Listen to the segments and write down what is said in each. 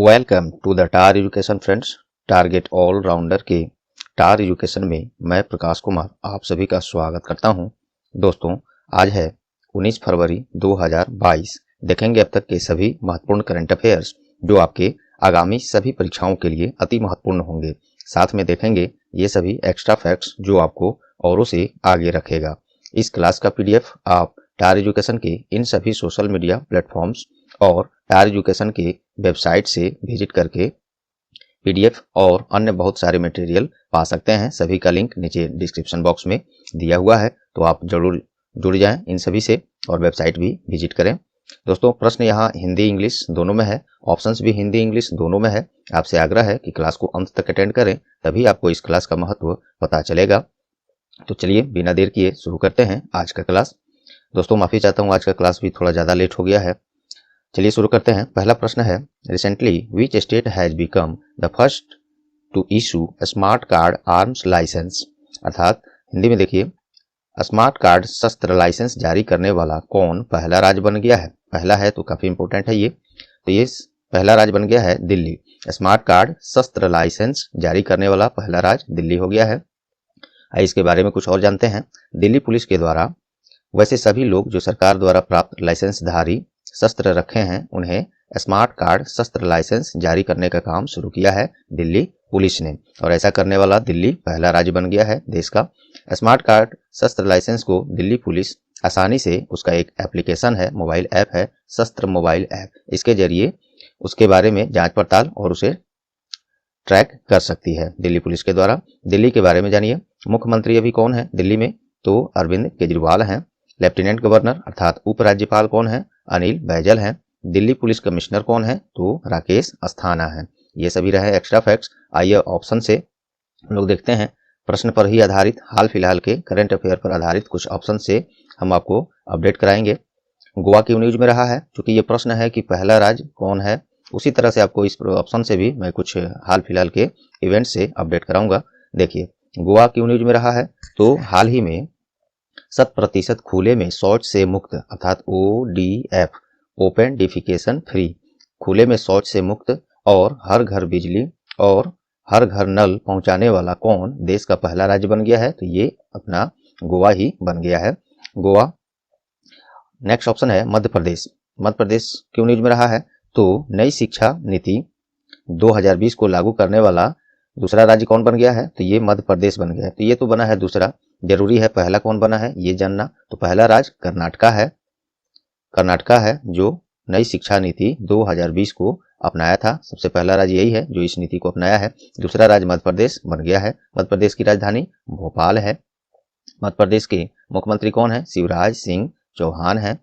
Welcome to the Tar education friends. Target all rounder के Tar education में मैं प्रकाश कुमार आप सभी का स्वागत करता हूं। दोस्तों, आज है 19 फरवरी 2022। देखेंगे अब तक के सभी महत्वपूर्ण करंट अफेयर्स जो आपके आगामी सभी परीक्षाओं के लिए अति महत्वपूर्ण होंगे। साथ में देखेंगे ये सभी एक्स्ट्रा फैक्ट्स जो आपको औरों से आगे रखेगा। इस क्लास का PDF आप टार एजुकेशन के इन सभी सोशल मीडिया प्लेटफॉर्म्स और टार एजुकेशन के वेबसाइट से विजिट करके PDF और अन्य बहुत सारे मटेरियल पा सकते हैं। सभी का लिंक नीचे डिस्क्रिप्शन बॉक्स में दिया हुआ है, तो आप जरूर जुड़ जाएं इन सभी से और वेबसाइट भी विजिट करें। दोस्तों, प्रश्न यहाँ हिंदी इंग्लिश दोनों में है, ऑप्शंस भी हिंदी इंग्लिश दोनों में है। आपसे आग्रह है कि क्लास को अंत तक अटेंड करें, तभी आपको इस क्लास का महत्व पता चलेगा। तो चलिए बिना देर किए शुरू करते हैं आज का क्लास। दोस्तों, माफी चाहता हूँ, आज का क्लास भी थोड़ा ज़्यादा लेट हो गया है। चलिए शुरू करते हैं। पहला प्रश्न है, recently which state has become the first to issue smart card arms licence. अर्थात हिंदी में देखिए, स्मार्ट कार्ड शस्त्र लाइसेंस जारी करने वाला कौन पहला राज्य बन गया है। पहला है तो काफी इंपॉर्टेंट है ये, तो ये पहला राज्य बन गया है दिल्ली। स्मार्ट कार्ड शस्त्र लाइसेंस जारी करने वाला पहला राज्य दिल्ली हो गया है। इसके बारे में कुछ और जानते हैं। दिल्ली पुलिस के द्वारा वैसे सभी लोग जो सरकार द्वारा प्राप्त लाइसेंसधारी शस्त्र रखे हैं उन्हें स्मार्ट कार्ड शस्त्र लाइसेंस जारी करने का काम शुरू किया है दिल्ली पुलिस ने, और ऐसा करने वाला दिल्ली पहला राज्य बन गया है देश का। स्मार्ट कार्ड शस्त्र लाइसेंस को दिल्ली पुलिस आसानी से, उसका एक एप्लीकेशन है, मोबाइल ऐप है, शस्त्र मोबाइल ऐप, इसके जरिए उसके बारे में जांच पड़ताल और उसे ट्रैक कर सकती है दिल्ली पुलिस के द्वारा। दिल्ली के बारे में जानिए। मुख्यमंत्री अभी कौन है दिल्ली में, तो अरविंद केजरीवाल हैं। लेफ्टिनेंट गवर्नर अर्थात उपराज्यपाल कौन है, अनिल बैजल हैं। दिल्ली पुलिस कमिश्नर कौन है, तो राकेश अस्थाना है। ये सभी रहे एक्स्ट्रा फैक्ट्स। आइए ऑप्शन से हम लोग देखते हैं। प्रश्न पर ही आधारित, हाल फिलहाल के करंट अफेयर पर आधारित कुछ ऑप्शन से हम आपको अपडेट कराएंगे। गोवा क्यों न्यूज में रहा है, क्योंकि ये प्रश्न है कि पहला राज्य कौन है, उसी तरह से आपको इस ऑप्शन से भी मैं कुछ हाल फिलहाल के इवेंट से अपडेट कराऊंगा। देखिए, गोवा क्यों न्यूज में रहा है, तो हाल ही में 100% खुले में शौच से मुक्त अर्थात ODF, ओपन डिफिकेशन फ्री, खुले में शौच से मुक्त और हर घर बिजली और हर घर नल पहुंचाने वाला कौन देश का पहला राज्य बन गया है, तो ये अपना गोवा ही बन गया है, गोवा। नेक्स्ट ऑप्शन है मध्य प्रदेश। मध्य प्रदेश क्यों न्यूज में रहा है, तो नई शिक्षा नीति 2020 को लागू करने वाला दूसरा राज्य कौन बन गया है, तो ये मध्य प्रदेश बन गया है। तो ये तो बना है दूसरा, जरूरी है पहला कौन बना है ये जानना। तो पहला राज्य कर्नाटका है, कर्नाटका है जो नई शिक्षा नीति 2020 को अपनाया था। सबसे पहला राज्य यही है जो इस नीति को अपनाया है। दूसरा राज्य मध्य प्रदेश बन गया है। मध्य प्रदेश की राजधानी भोपाल है। मध्य प्रदेश के मुख्यमंत्री कौन है, शिवराज सिंह चौहान है।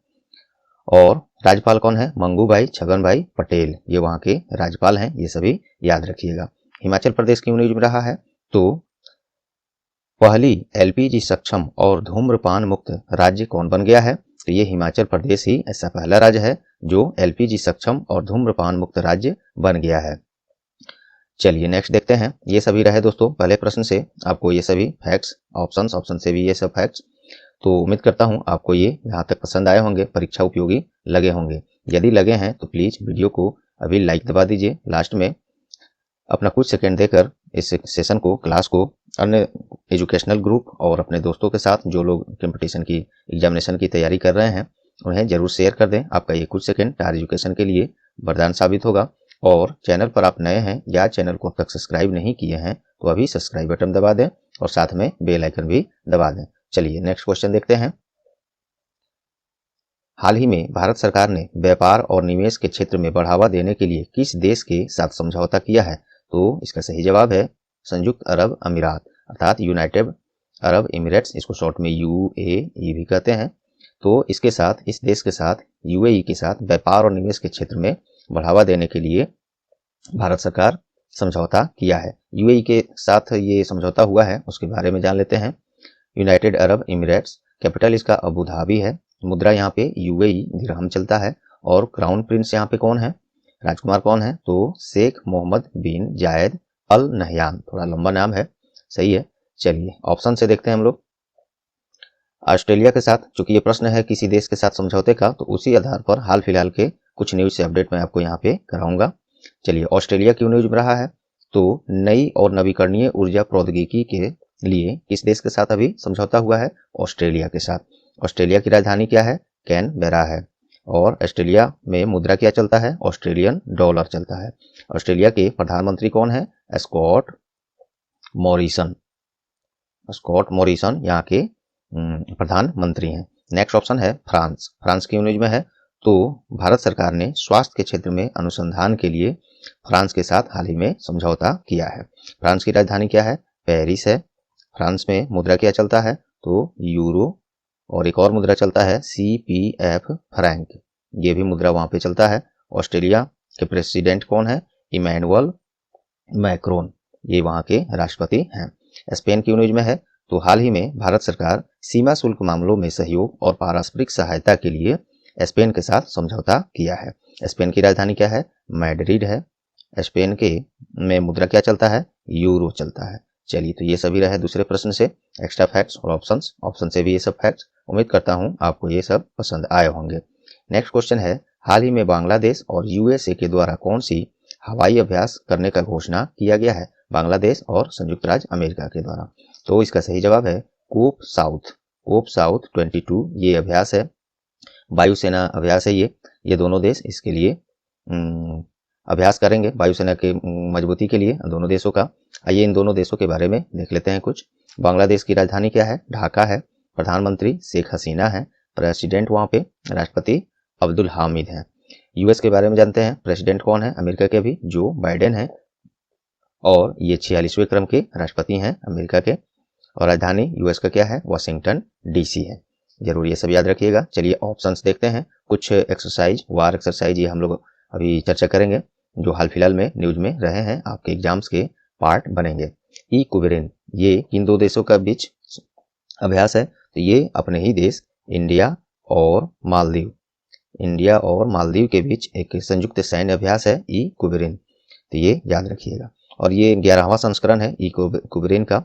और राज्यपाल कौन है, मंगूभाई छगन भाई पटेल, ये वहां के राज्यपाल हैं, ये सभी याद रखिएगा। हिमाचल प्रदेश क्यों न्यूज में रहा है, तो पहली LPG सक्षम और धूम्रपान मुक्त राज्य कौन बन गया है, तो ये हिमाचल प्रदेश ही ऐसा पहला राज्य है जो LPG सक्षम और धूम्रपान मुक्त राज्य बन गया है। चलिए नेक्स्ट देखते हैं। ये सभी रहे दोस्तों पहले प्रश्न से आपको ये सभी फैक्ट्स, ऑप्शन से भी ये सब फैक्ट्स। तो उम्मीद करता हूं आपको ये यहाँ तक पसंद आए होंगे, परीक्षा उपयोगी लगे होंगे। यदि लगे हैं तो प्लीज वीडियो को अभी लाइक दबा दीजिए। लास्ट में अपना कुछ सेकंड देकर इस सेशन को, क्लास को अन्य एजुकेशनल ग्रुप और अपने दोस्तों के साथ जो लोग कंपटीशन की एग्जामिनेशन की तैयारी कर रहे हैं उन्हें जरूर शेयर कर दें। आपका ये कुछ सेकंड टार एजुकेशन के लिए वरदान साबित होगा। और चैनल पर आप नए हैं या चैनल को अब तक सब्सक्राइब नहीं किए हैं तो अभी सब्सक्राइब बटन दबा दें और साथ में बेल आइकन भी दबा दें। चलिए नेक्स्ट क्वेश्चन देखते हैं। हाल ही में भारत सरकार ने व्यापार और निवेश के क्षेत्र में बढ़ावा देने के लिए किस देश के साथ समझौता किया है, तो इसका सही जवाब है संयुक्त अरब अमीरात अर्थात यूनाइटेड अरब एमिरेट्स, इसको शॉर्ट में UAE भी कहते हैं। तो इसके साथ, इस देश के साथ, UAE के साथ व्यापार और निवेश के क्षेत्र में बढ़ावा देने के लिए भारत सरकार समझौता किया है। UAE के साथ ये समझौता हुआ है, उसके बारे में जान लेते हैं। यूनाइटेड अरब एमिरेट्स, कैपिटल इसका अबू धाबी है, मुद्रा यहाँ पे UAE दिरहम चलता है। और क्राउन प्रिंस यहाँ पे कौन है, राजकुमार कौन है, तो शेख मोहम्मद बिन जायद अल नहयान, थोड़ा लंबा नाम है, सही है। चलिए ऑप्शन से देखते हैं हम लोग। ऑस्ट्रेलिया के साथ, चूंकि ये प्रश्न है किसी देश के साथ समझौते का, तो उसी आधार पर हाल फिलहाल के कुछ न्यूज से अपडेट मैं आपको यहाँ पे कराऊंगा। चलिए, ऑस्ट्रेलिया क्यों न्यूज में रहा है? तो नई और नवीकरणीय ऊर्जा प्रौद्योगिकी के लिए किस देश के साथ अभी समझौता हुआ है? ऑस्ट्रेलिया के साथ। ऑस्ट्रेलिया की राजधानी क्या है? कैनबेरा है। और ऑस्ट्रेलिया में मुद्रा क्या चलता है? ऑस्ट्रेलियन डॉलर चलता है। ऑस्ट्रेलिया के प्रधानमंत्री कौन है? Scott Morrison. स्कॉट मॉरिसन यहाँ के प्रधानमंत्री हैं। नेक्स्ट ऑप्शन है फ्रांस। फ्रांस क्यों न्यूज में है? तो भारत सरकार ने स्वास्थ्य के क्षेत्र में अनुसंधान के लिए फ्रांस के साथ हाल ही में समझौता किया है। फ्रांस की राजधानी क्या है? पेरिस है। फ्रांस में मुद्रा क्या चलता है? तो यूरो। और एक और मुद्रा चलता है CPF फ्रैंक, ये भी मुद्रा वहां पे चलता है। ऑस्ट्रेलिया के प्रेसिडेंट कौन है? इमैनुअल मैक्रोन, ये वहां के राष्ट्रपति हैं। स्पेन की न्यूज में है? तो हाल ही में भारत सरकार सीमा शुल्क मामलों में सहयोग और पारस्परिक सहायता के लिए स्पेन के साथ समझौता किया है। स्पेन की राजधानी क्या है? मैड्रिड है। स्पेन के में मुद्रा क्या चलता है? यूरो चलता है। चलिए, तो ये सभी रहे दूसरे प्रश्न से एक्स्ट्रा फैक्ट्स और ऑप्शन से भी ये सब फैक्ट्स। उम्मीद करता हूं आपको ये सब पसंद आए होंगे। नेक्स्ट क्वेश्चन है, हाल ही में बांग्लादेश और USA के द्वारा कौन सी हवाई अभ्यास करने का घोषणा किया गया है? बांग्लादेश और संयुक्त राज्य अमेरिका के द्वारा। तो इसका सही जवाब है कोप साउथ 22। ये अभ्यास है, वायुसेना अभ्यास है। ये दोनों देश इसके लिए अभ्यास करेंगे वायुसेना के मजबूती के लिए दोनों देशों का। आइए इन दोनों देशों के बारे में देख लेते हैं कुछ। बांग्लादेश की राजधानी क्या है? ढाका है। प्रधानमंत्री शेख हसीना है। प्रेसिडेंट वहां पे राष्ट्रपति अब्दुल हामिद हैं। US के बारे में जानते हैं, प्रेसिडेंट कौन है अमेरिका के? भी जो बाइडेन है। और ये 46वें क्रम के राष्ट्रपति हैं अमेरिका के। और राजधानी US का क्या है? वाशिंगटन DC है। जरूर ये सब याद रखिएगा। चलिए ऑप्शंस देखते हैं। कुछ एक्सरसाइज, वार एक्सरसाइज, ये हम लोग अभी चर्चा करेंगे जो हाल फिलहाल में न्यूज में रहे हैं, आपके एग्जाम्स के पार्ट बनेंगे। इक्विवेलेंट, ये किन दो देशों का बीच अभ्यास है? तो ये अपने ही देश इंडिया और मालदीव के बीच एक संयुक्त सैन्य अभ्यास है इक्विवेलेंट। तो ये याद रखिएगा। और ये 11वां संस्करण है इक्विवेलेंट का,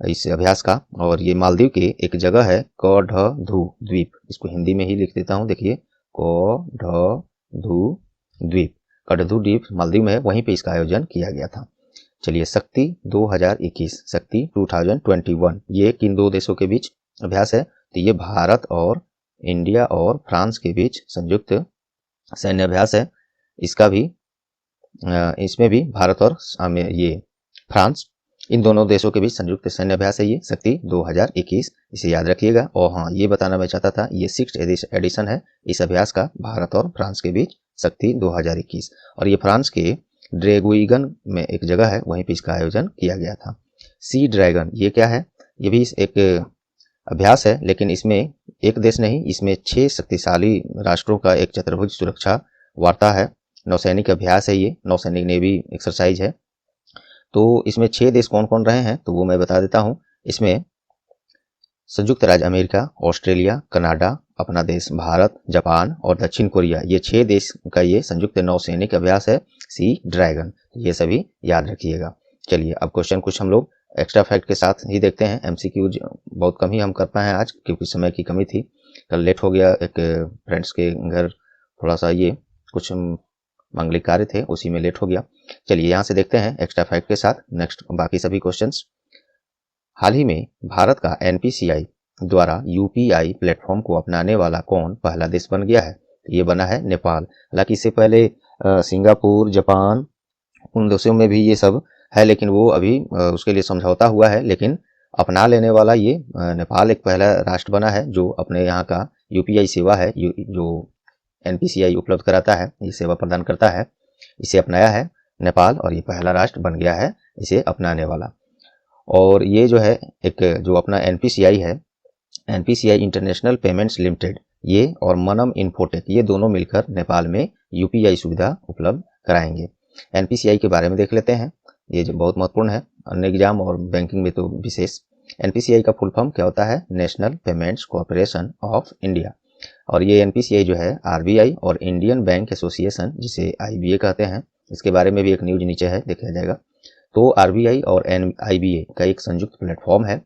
इस अभ्यास का। और ये मालदीव के एक जगह है कौढधू द्वीप, इसको हिंदी में ही लिख देता हूँ, देखिए कौढधू द्वीप मालदीव में है, वहीं पे इसका आयोजन किया गया था। चलिए, शक्ति 2021 ये किन दो देशों के बीच अभ्यास है? तो ये भारत और इंडिया और फ्रांस के बीच संयुक्त सैन्य अभ्यास है। इसमें भी भारत और ये फ्रांस, इन दोनों देशों के बीच संयुक्त सैन्य अभ्यास है ये शक्ति 2021, इसे याद रखिएगा। और हाँ, ये बताना मैं चाहता था, ये 6th एडिशन है इस अभ्यास का, भारत और फ्रांस के बीच शक्ति 2021। और ये फ्रांस के ड्रैगुइगन में एक जगह है, वहीं पे इसका आयोजन किया गया था। सी ड्रैगन, ये क्या है? ये भी एक अभ्यास है, लेकिन इसमें एक देश नहीं, इसमें 6 शक्तिशाली राष्ट्रों का एक चतुर्भुज सुरक्षा वार्ता है। नौसैनिक अभ्यास है, ये नौसैनिक नेवी एक्सरसाइज है। तो इसमें 6 देश कौन कौन रहे हैं तो वो मैं बता देता हूं। इसमें संयुक्त राज्य अमेरिका, ऑस्ट्रेलिया, कनाडा, अपना देश भारत, जापान और दक्षिण कोरिया, ये 6 देश का ये संयुक्त नौसैनिक अभ्यास है सी ड्रैगन। ये सभी याद रखिएगा। चलिए, अब क्वेश्चन कुछ हम लोग एक्स्ट्रा फैक्ट के साथ ही देखते हैं। MCQ बहुत कम ही हम कर पाए हैं आज, क्योंकि समय की कमी थी। कल लेट हो गया, एक फ्रेंड्स के घर थोड़ा सा ये कुछ मांगलिक कार्य थे, उसी में लेट हो गया। चलिए, यहाँ से देखते हैं एक्स्ट्रा फैक्ट के साथ नेक्स्ट बाकी सभी क्वेश्चंस। हाल ही में भारत का NPCI द्वारा UPI प्लेटफॉर्म को अपनाने वाला कौन पहला देश बन गया है? तो ये बना है नेपाल। हालांकि इससे पहले सिंगापुर, जापान, उन देशों में भी ये सब है, लेकिन वो अभी उसके लिए समझौता हुआ है, लेकिन अपना लेने वाला ये नेपाल एक पहला राष्ट्र बना है जो अपने यहाँ का UPI सेवा है, जो NPCI उपलब्ध कराता है, ये सेवा प्रदान करता है, इसे अपनाया है नेपाल, और ये पहला राष्ट्र बन गया है इसे अपनाने वाला। और ये जो है एक जो अपना NPCI है, NPCI इंटरनेशनल पेमेंट्स लिमिटेड, ये और मनम इन्फोटेक, ये दोनों मिलकर नेपाल में UPI सुविधा उपलब्ध कराएंगे। NPCI के बारे में देख लेते हैं, ये जो बहुत महत्वपूर्ण है, अन्य एग्जाम और बैंकिंग में तो विशेष। NPCI का फुल फॉर्म क्या होता है? National payments corporation of India. और ये NPCI जो है RBI और इंडियन बैंक एसोसिएशन, जिसे IBA कहते हैं, इसके बारे में भी एक न्यूज नीचे है, देखा जाएगा। तो RBI और IBA का एक संयुक्त प्लेटफॉर्म है।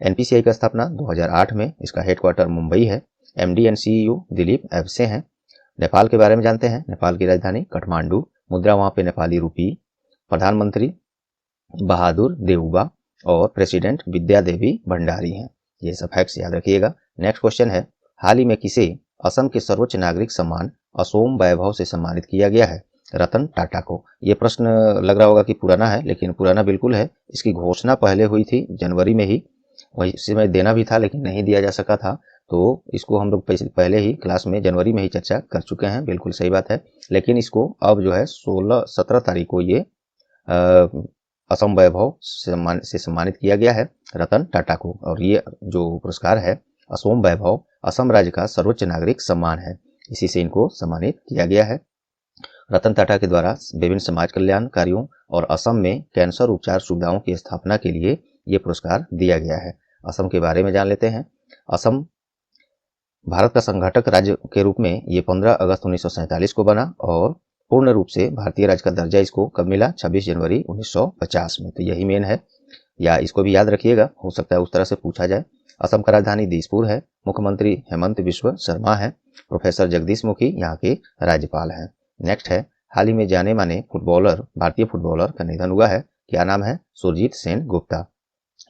NPCI का स्थापना 2008 में, इसका हेडक्वार्टर मुंबई है। MD एंड CEO दिलीप एब्से हैं। नेपाल के बारे में जानते हैं, नेपाल की राजधानी काठमांडू, मुद्रा वहाँ पे नेपाली रूपी, प्रधानमंत्री बहादुर देउबा और प्रेसिडेंट विद्या देवी भंडारी हैं। ये सब फैक्ट्स याद रखिएगा। नेक्स्ट क्वेश्चन है, हाल ही में किसे असम के सर्वोच्च नागरिक सम्मान असोम वैभव से सम्मानित किया गया है? रतन टाटा को। ये प्रश्न लग रहा होगा कि पुराना है, लेकिन पुराना बिल्कुल है। इसकी घोषणा पहले हुई थी जनवरी में ही, वही समय देना भी था लेकिन नहीं दिया जा सका था, तो इसको हम लोग पहले ही क्लास में जनवरी में ही चर्चा कर चुके हैं। बिल्कुल सही बात है। लेकिन इसको अब जो है 17 तारीख को ये असम वैभव से सम्मानित किया गया है रतन टाटा को। और ये जो पुरस्कार है असोम वैभव असम राज्य का सर्वोच्च नागरिक सम्मान है, इसी से इनको सम्मानित किया गया है। रतन टाटा के द्वारा विभिन्न समाज कल्याण कार्यों और असम में कैंसर उपचार सुविधाओं की स्थापना के लिए ये पुरस्कार दिया गया है। असम के बारे में जान लेते हैं। असम भारत का संघटक राज्य के रूप में ये 15 अगस्त 1947 को बना और पूर्ण रूप से भारतीय राज्य का दर्जा इसको कब मिला? 26 जनवरी 1950 में। तो यही मेन है, या इसको भी याद रखिएगा, हो सकता है उस तरह से पूछा जाए। असम का राजधानी दिसपुर है। मुख्यमंत्री हेमंत बिश्व शर्मा है। प्रोफेसर जगदीश मुखी यहाँ के राज्यपाल हैं। नेक्स्ट है, हाल ही में जाने माने फुटबॉलर, भारतीय फुटबॉलर का निधन हुआ है। क्या नाम है? सुरजीत सेन गुप्ता।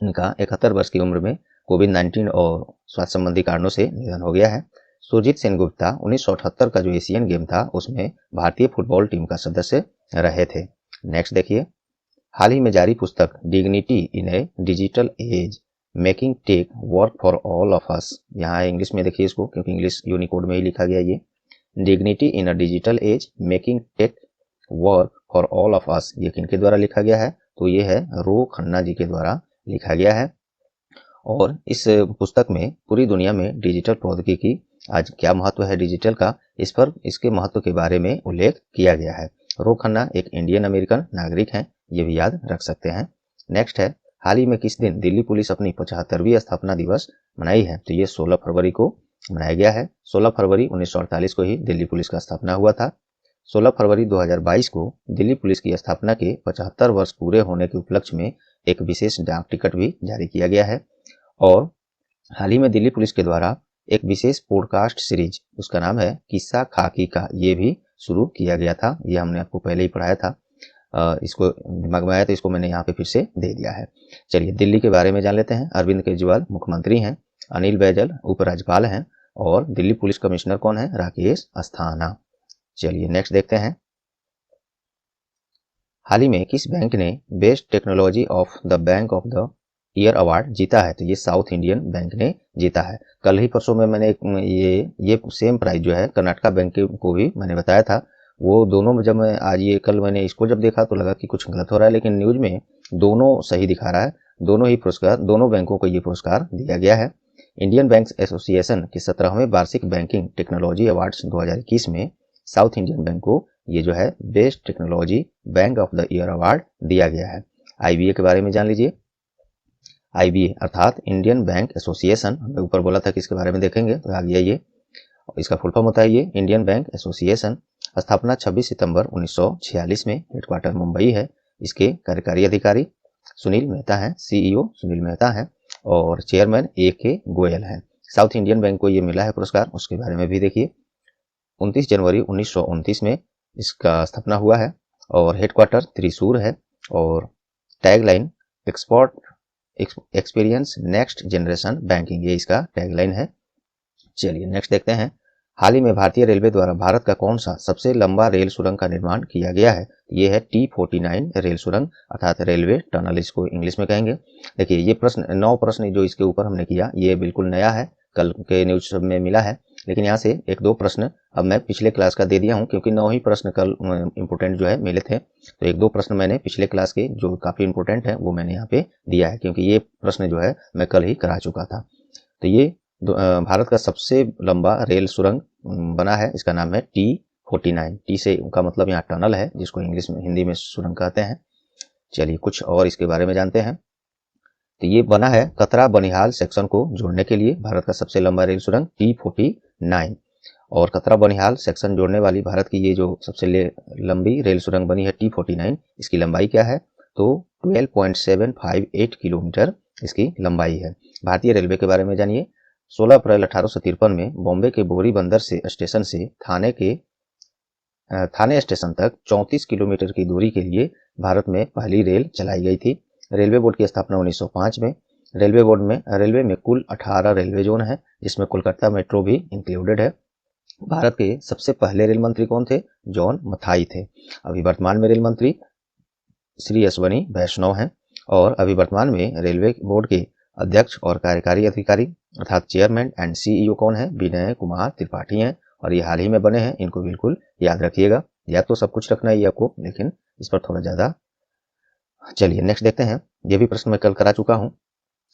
इनका 71 वर्ष की उम्र में कोविड-19 और स्वास्थ्य संबंधी कारणों से निधन हो गया है। सुरजीत सेन गुप्ता 1978 का जो एशियन गेम था उसमें भारतीय फुटबॉल टीम का सदस्य रहे थे। नेक्स्ट देखिए, हाल ही में जारी पुस्तक dignity in a digital age making tech work for all of us, यहाँ इंग्लिश में देखिए इसको, क्योंकि इंग्लिश यूनिकोड में ही लिखा गया। ये dignity in a digital age making tech work for all of us, ये किनके द्वारा लिखा गया है? तो ये है रो खन्ना जी के द्वारा लिखा गया है। और इस पुस्तक में पूरी दुनिया में डिजिटल प्रौद्योगिकी आज क्या महत्व है डिजिटल का, इस पर इसके महत्व के बारे में उल्लेख किया गया है। रो खन्ना एक इंडियन अमेरिकन नागरिक हैं, ये भी याद रख सकते हैं। नेक्स्ट है, हाल ही में किस दिन दिल्ली पुलिस अपनी 75वीं स्थापना दिवस मनाई है? तो ये 16 फरवरी को मनाया गया है। 16 फरवरी 1948 को ही दिल्ली पुलिस का स्थापना हुआ था। 16 फरवरी 2022 को दिल्ली पुलिस की स्थापना के 75 वर्ष पूरे होने के उपलक्ष्य में एक विशेष डाक टिकट भी जारी किया गया है। और हाल ही में दिल्ली पुलिस के द्वारा एक विशेष पॉडकास्ट सीरीज, उसका नाम है किस्सा खाकी का, ये भी शुरू किया गया था। ये हमने आपको पहले ही पढ़ाया था, इसको दिमाग में आया तो इसको मैंने यहाँ पे फिर से दे दिया है। चलिए दिल्ली के बारे में जान लेते हैं। अरविंद केजरीवाल मुख्यमंत्री हैं, अनिल बैजल उपराज्यपाल हैं और दिल्ली पुलिस कमिश्नर कौन है? राकेश अस्थाना। चलिए नेक्स्ट देखते हैं, हाल ही में किस बैंक ने best technology of the bank of the year award जीता है? तो ये साउथ इंडियन बैंक ने जीता है। कल ही परसों में मैंने ये सेम प्राइज जो है कर्नाटका बैंक को भी मैंने बताया था। वो दोनों में जब मैं आज ये कल मैंने इसको जब देखा तो लगा कि कुछ गलत हो रहा है, लेकिन न्यूज में दोनों सही दिखा रहा है। दोनों ही पुरस्कार, दोनों बैंकों को ये पुरस्कार दिया गया है। इंडियन बैंक्स एसोसिएशन के 17वें वार्षिक बैंकिंग टेक्नोलॉजी अवार्ड्स 2021 में साउथ इंडियन बैंक को ये जो है best technology bank of the year award दिया गया है। आईबीए के बारे में जान लीजिए। आईबीए अर्थात इंडियन बैंक एसोसिएशन, हमने ऊपर बोला था कि इसके बारे में देखेंगे तो आ गया ये, इसका फुल फॉर्म होता है ये इंडियन बैंक एसोसिएशन। स्थापना 26 सितंबर 1946 में, हेडक्वार्टर मुंबई है। इसके कार्यकारी अधिकारी सुनील मेहता हैं, सीईओ सुनील मेहता हैं और चेयरमैन AK गोयल हैं। साउथ इंडियन बैंक को ये मिला है पुरस्कार, उसके बारे में भी देखिए। 29 जनवरी 1929 में इसका स्थापना हुआ है और हेडक्वार्टर त्रिशूर है और tagline export experience next generation banking, ये इसका टैगलाइन है। चलिए नेक्स्ट देखते हैं, हाल ही में भारतीय रेलवे द्वारा भारत का कौन सा सबसे लंबा रेल सुरंग का निर्माण किया गया है? ये है T49 रेल सुरंग अर्थात रेलवे टनल, इसको इंग्लिश में कहेंगे। देखिए ये प्रश्न 9 प्रश्न जो इसके ऊपर हमने किया ये बिल्कुल नया है, कल के न्यूज में मिला है, लेकिन यहाँ से 1-2 प्रश्न अब मैं पिछले क्लास का दे दिया हूँ, क्योंकि 9 ही प्रश्न कल इंपोर्टेंट जो है मिले थे, तो 1-2 प्रश्न मैंने पिछले क्लास के जो काफी इंपोर्टेंट है वो मैंने यहाँ पे दिया है, क्योंकि ये प्रश्न जो है मैं कल ही करा चुका था। तो ये भारत का सबसे लंबा रेल सुरंग बना है, इसका नाम है T49। टी से का मतलब यहाँ टनल है, जिसको इंग्लिश में हिंदी में सुरंग कहते हैं। चलिए कुछ और इसके बारे में जानते हैं। तो ये बना है कतरा बनिहाल सेक्शन को जोड़ने के लिए, भारत का सबसे लंबा रेल सुरंग T49। और कतरा बनिहाल सेक्शन जोड़ने वाली भारत की ये जो सबसे लंबी रेल सुरंग बनी है T49, इसकी लंबाई क्या है? तो 12.758 किलोमीटर इसकी लंबाई है। भारतीय रेलवे के बारे में जानिए। 16 अप्रैल 1853 में बॉम्बे के बोरी बंदर से स्टेशन से थाने के थाने स्टेशन तक 34 किलोमीटर की दूरी के लिए भारत में पहली रेल चलाई गई थी। रेलवे बोर्ड की स्थापना 1905 में। रेलवे में कुल 18 रेलवे जोन है, जिसमें कोलकाता मेट्रो भी इंक्लूडेड है। भारत के सबसे पहले रेल मंत्री कौन थे? जॉन मथाई थे। अभी वर्तमान में रेल मंत्री श्री अश्वनी वैष्णव हैं। और अभी वर्तमान में रेलवे बोर्ड के अध्यक्ष और कार्यकारी अधिकारी अर्थात चेयरमैन एंड सीईओ कौन है? विनय कुमार त्रिपाठी हैं। और ये हाल ही में बने हैं, इनको बिल्कुल याद रखिएगा। या तो सब कुछ रखना है आपको, लेकिन इस पर थोड़ा ज्यादा। चलिए नेक्स्ट देखते हैं। ये भी प्रश्न मैं कल करा चुका हूँ।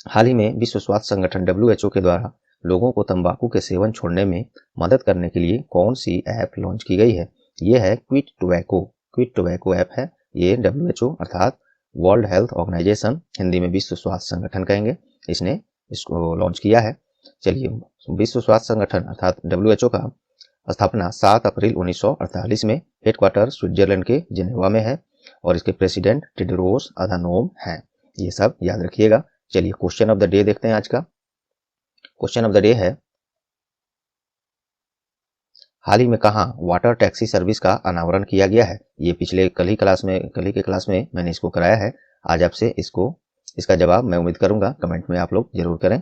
हाल ही में विश्व स्वास्थ्य संगठन WHO के द्वारा लोगों को तंबाकू के सेवन छोड़ने में मदद करने के लिए कौन सी ऐप लॉन्च की गई है? ये है क्विट टोबैको ऐप है। ये WHO अर्थात वर्ल्ड हेल्थ ऑर्गेनाइजेशन, हिंदी में विश्व स्वास्थ्य संगठन कहेंगे, इसने इसको लॉन्च किया है। चलिए, विश्व स्वास्थ्य संगठन अर्थात WHO का स्थापना 7 अप्रैल 1948 में हेडक्वार्टर स्विट्जरलैंड के जिनेवा में है और इसके प्रेसिडेंट टेड्रोस अधानोम हैं। ये सब याद रखिएगा। चलिए क्वेश्चन ऑफ द डे देखते हैं। आज का क्वेश्चन ऑफ द डे है, हाल ही में कहाँ वाटर टैक्सी सर्विस का अनावरण किया गया है? ये पिछले कल ही के क्लास में मैंने इसको कराया है। आज आपसे इसका जवाब मैं उम्मीद करूंगा कमेंट में आप लोग जरूर करें।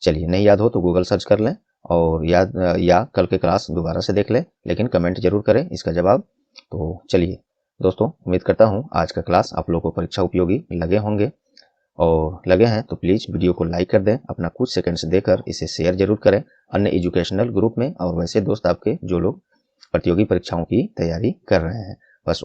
चलिए, नहीं याद हो तो गूगल सर्च कर लें और या कल के क्लास दोबारा से देख लें, लेकिन कमेंट जरूर करें इसका जवाब। तो चलिए दोस्तों, उम्मीद करता हूँ आज का क्लास आप लोगों को परीक्षा उपयोगी लगे होंगे, और लगे हैं तो प्लीज़ वीडियो को लाइक कर दें, अपना कुछ सेकंड्स देकर इसे शेयर जरूर करें अन्य एजुकेशनल ग्रुप में और वैसे दोस्त आपके जो लोग प्रतियोगी परीक्षाओं की तैयारी कर रहे हैं। बस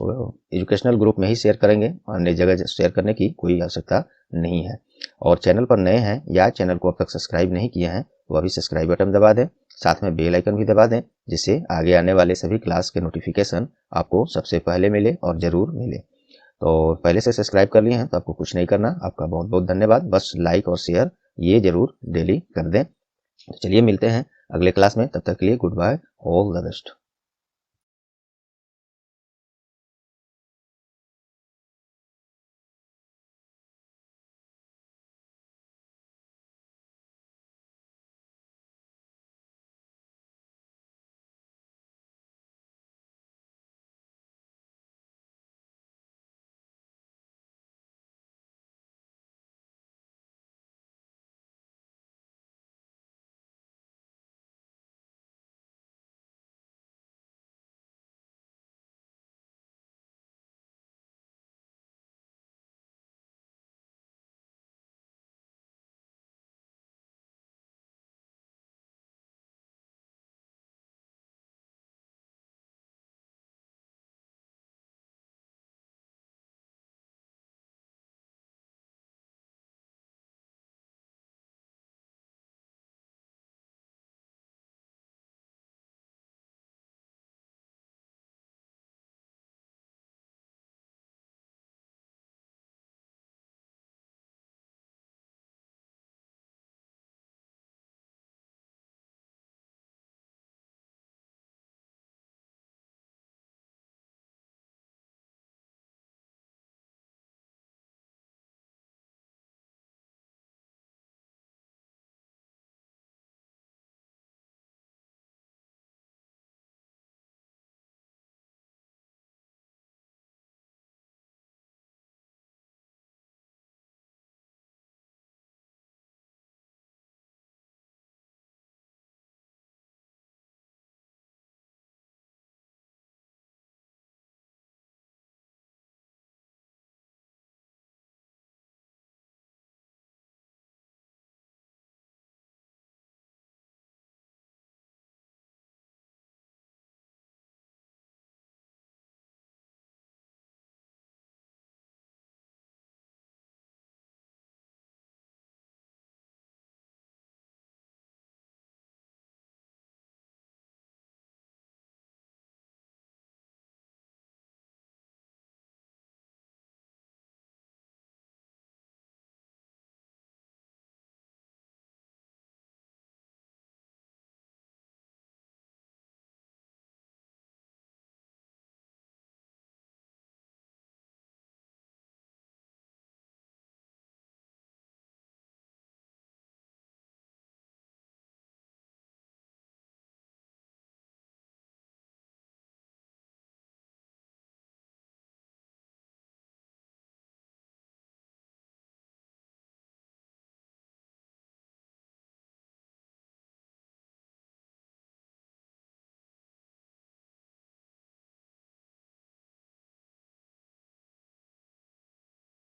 एजुकेशनल ग्रुप में ही शेयर करेंगे, अन्य जगह शेयर करने की कोई आवश्यकता नहीं है। और चैनल पर नए हैं या चैनल को अब तक सब्सक्राइब नहीं किए हैं तो अभी सब्सक्राइब बटन दबा दें, साथ में बेल आइकन भी दबा दें, जिससे आगे आने वाले सभी क्लास के नोटिफिकेशन आपको सबसे पहले मिले और ज़रूर मिले। तो पहले से सब्सक्राइब कर लिए हैं तो आपको कुछ नहीं करना। आपका बहुत बहुत धन्यवाद। बस लाइक और शेयर ये जरूर डेली कर दें। चलिए मिलते हैं अगले क्लास में, तब तक के लिए goodbye, all the best.